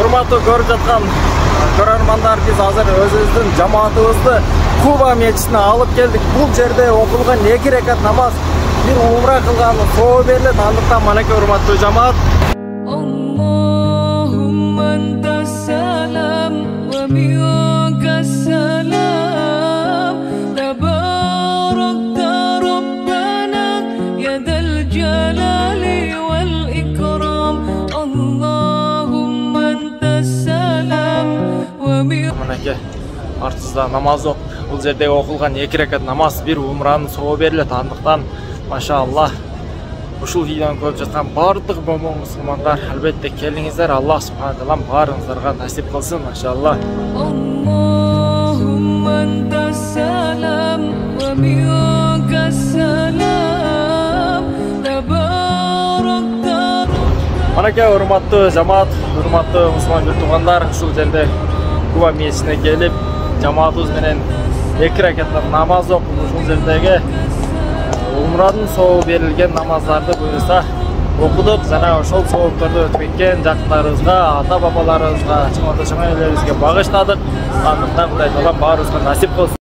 урматтуу көрүп жаткан көрөрмандар, биз азыр өзүбүздүн жамаатыбызды Куба мечитине алып келдик. Бул жерде окулган 2 рекат намаз бир умра кылган соо берилет. Андыктан манеке урматтуу жамаат. Allahumma anta salam wa minka salam tabarakta rabbana ya dal jalali wal ikram Allahumma anta salam wa minka Манеке артыбызда намаз окуп, бул жерде окулган 2 рекат намаз бир умранын соо берилет. Андыктан машаллах ушул видеону көрүп жаткан бардык момун мусулмандар албетте келиңиздер. Аллах субхана таала баарыңыздарга насип кылсын, машаллах. Allahumma anta salam wa minka salam tabarakta Манеке урматтуу жамаат, урматтуу мусулман туугандар, ушул жерде Куба мечитине келип, жамаатыбыз менен 2 рекаттап намаз окуп, ушул жердеги умранын соо берилген намаздарды буюрса окудук жана ошол соопторду өтүп кеткен жакындарыбызга, ата бабаларыбызга, чоң ата чоң энелерибизге багыштадык. Андыктан Кудай таалам баарыбызга насип кылсын.